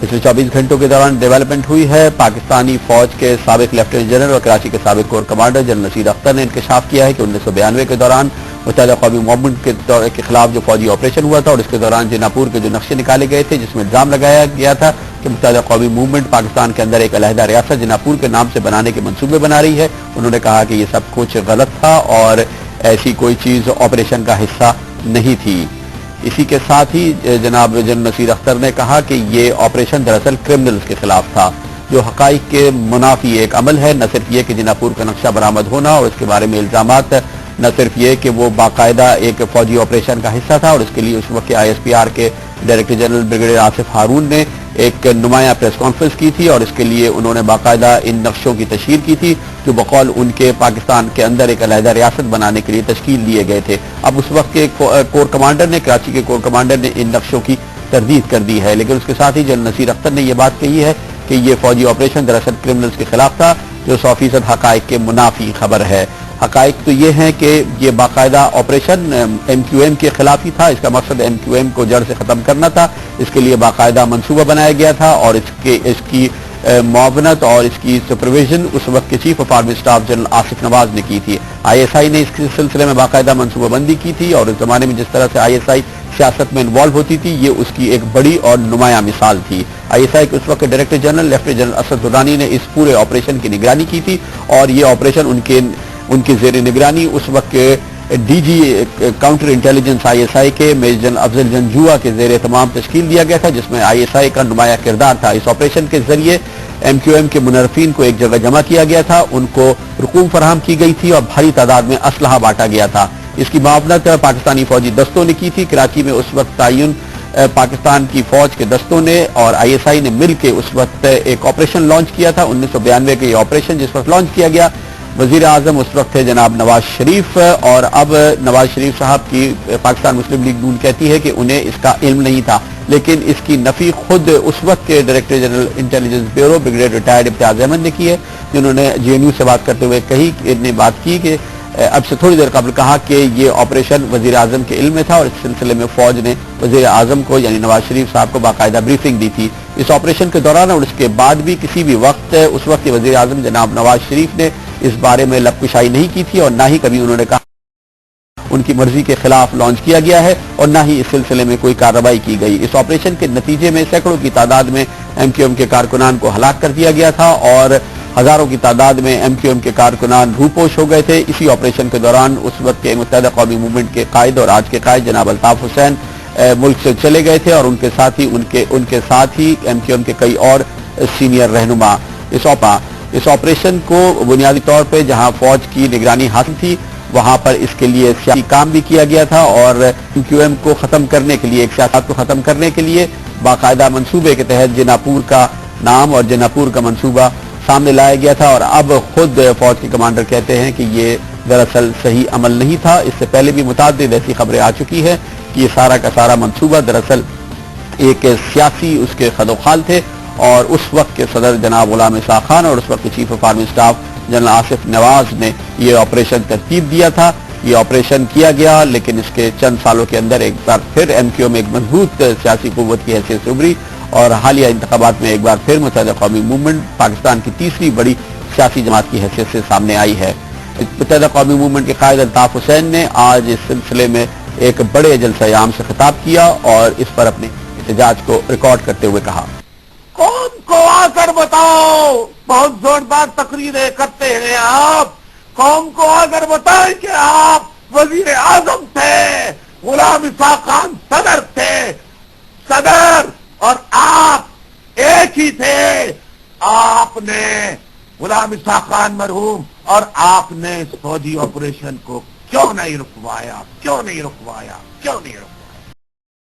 पिछले 24 घंटों के दौरान डेवलपमेंट हुई है। पाकिस्तानी फौज के साबिक लेफ्टिनेंट जनरल और कराची के साबिक core commander general Nasir Akhtar ने इंकशाफ किया है कि 1992 के दौरान मुत्तहिदा कौमी मूवमेंट के खिलाफ जो फौजी ऑपरेशन हुआ था और इसके दौरान जिनापुर के जो नक्शे निकाले गए थे, जिसमें इल्जाम लगाया गया था कि मुत्तहिदा कौमी मूवमेंट पाकिस्तान के अंदर एक अलहदा रियासत जिनापुर के नाम से बनाने के मंसूबे बना रही है। उन्होंने कहा कि ये सब कुछ गलत था और ऐसी कोई चीज ऑपरेशन का हिस्सा नहीं थी। इसी के साथ ही जनाब जनरल नसीर अख्तर ने कहा कि ये ऑपरेशन दरअसल क्रिमिनल्स के खिलाफ था, जो हकाइक के मुनाफी एक अमल है। न सिर्फ ये कि जिनापुर का नक्शा बरामद होना और इसके बारे में इल्जामात, न सिर्फ ये कि वो बाकायदा एक फौजी ऑपरेशन का हिस्सा था और इसके लिए उस वक्त के ISPR के डायरेक्टर जनरल ब्रिगेडियर आसिफ हारून ने एक नुमाया प्रेस कॉन्फ्रेंस की थी और इसके लिए उन्होंने बाकायदा इन नक्शों की तशहीर की थी जो बकौल उनके पाकिस्तान के अंदर एक अलहदा रियासत बनाने के लिए तश्कील दिए गए थे। अब उस वक्त के कोर कमांडर ने, कराची के कोर कमांडर ने इन नक्शों की तरदीद कर दी है, लेकिन उसके साथ ही जनरल नसीर अख्तर ने यह बात कही है कि ये फौजी ऑपरेशन दरअसल क्रिमिनल्स के खिलाफ था, जो 100% हकाइक के मुनाफी खबर है। हकाइक तो ये है कि ये बाकायदा ऑपरेशन MQM के खिलाफ ही था। इसका मकसद MQM को जड़ से खत्म करना था। इसके लिए बाकायदा मंसूबा बनाया गया था और इसकी मुआवनत और इसकी सुपरविजन उस वक्त के chief of army staff general Asif Nawaz ने की थी। ISI ने इस सिलसिले में बाकायदा मंसूबाबंदी की थी और इस जमाने में जिस तरह से ISI सियासत में इन्वॉल्व होती थी, ये उसकी एक बड़ी और नुमाया मिसाल थी। ISI के उस वक्त के director general lieutenant general Asad Durrani ने इस पूरे ऑपरेशन की निगरानी की थी और ये ऑपरेशन उनकी जेर निगरानी उस वक्त के DG काउंटर इंटेलिजेंस ISI के मेजर जनरल अफजल जंजुआ के जेर तमाम तश्कील दिया गया था, जिसमें ISI का नुमाया किरदार था। इस ऑपरेशन के जरिए MQM के मुनर्रफीन को एक जगह जमा किया गया था, उनको रकूम फराहम की गई थी और भारी तादाद में असलहा बांटा गया था। इसकी मुआवनत पाकिस्तानी फौजी दस्तों ने की थी। कराची में उस वक्त तयन पाकिस्तान की फौज के दस्तों ने और ISI ने मिल के उस वक्त एक ऑपरेशन लॉन्च किया था। 1992 के ये ऑपरेशन जिस वक्त लॉन्च किया गया, वजीर आजम उस वक्त थे जनाब नवाज शरीफ और अब नवाज शरीफ साहब की पाकिस्तान मुस्लिम लीग नून कहती है कि उन्हें इसका इल्म नहीं था, लेकिन इसकी नफी खुद उस वक्त के director general intelligence bureau brigadier retired Imtiaz Ahmad ने की है, जिन्होंने GNU से बात करते हुए बात की कि अब से थोड़ी देर कबल कहा कि ये ऑपरेशन वजीर आजम के इल्म में था और इस सिलसिले में फौज ने वजीर आजम को यानी नवाज शरीफ साहब को बाकायदा ब्रीफिंग दी थी। इस ऑपरेशन के दौरान और इसके बाद भी किसी भी वक्त उस वक्त के वजीर आजम जनाब नवाज शरीफ ने इस बारे में लपकुशाई नहीं की थी और ना ही कभी उन्होंने कहा उनकी मर्जी के खिलाफ लॉन्च किया गया है और ना ही इस सिलसिले में कोई कार्रवाई की गई। इस ऑपरेशन के नतीजे में सैकड़ों की तादाद में MQM के कारकुनान को हलाक कर दिया गया था और हजारों की तादाद में MQM के कारकुनान रूपोश हो गए थे। इसी ऑपरेशन के दौरान उस वक्त के मुत्तहिदा कौमी मूवमेंट के कायद और आज के कायद जनाब अल्ताफ हुसैन मुल्क से चले गए थे और उनके साथ ही MQM के कई और सीनियर रहनुमा। इस ऑपरेशन को बुनियादी तौर पर जहां फौज की निगरानी हासिल थी, वहां पर इसके लिए सियासी काम भी किया गया था और MQM को खत्म करने के लिए, एक सियासत को खत्म करने के लिए बाकायदा मंसूबे के तहत जिनापुर का नाम और जिनापुर का मंसूबा सामने लाया गया था और अब खुद फौज के कमांडर कहते हैं कि ये दरअसल सही अमल नहीं था। इससे पहले भी मुताद्दिद ऐसी खबरें आ चुकी है कि ये सारा का सारा मंसूबा दरअसल एक सियासी उसके खदोखाल थे और उस वक्त के सदर जनाब गुलाम इसाक खान और उस वक्त के chief of army staff general Asif Nawaz ने ये ऑपरेशन तरतीब दिया था। ये ऑपरेशन किया गया, लेकिन इसके चंद सालों के अंदर एक बार फिर MQM एक मजबूत सियासी कुव्वत की हैसियत से उभरी और हालिया इंतखाबात में एक बार फिर मुत्तहिदा कौमी मूवमेंट पाकिस्तान की तीसरी बड़ी सियासी जमात की हैसियत से सामने आई है। मुत्तहिदा कौमी मूवमेंट के कायद अल्ताफ हुसैन ने आज इस सिलसिले में एक बड़े जलसा आम से खिताब किया और इस पर अपने एहतजाज को रिकॉर्ड करते हुए कहा, कौम को आकर बताओ, बहुत जोरदार तकरीरें करते हैं आप, कौम को आकर बताएं कि आप वजीर आजम थे, गुलाम इसाक खान सदर थे, सदर और आप एक ही थे। आपने गुलाम इसाक खान मरहूम और आपने इस फौजी ऑपरेशन को क्यों नहीं रुकवाया, क्यों नहीं रुकवाया, क्यों नहीं रुकवाया?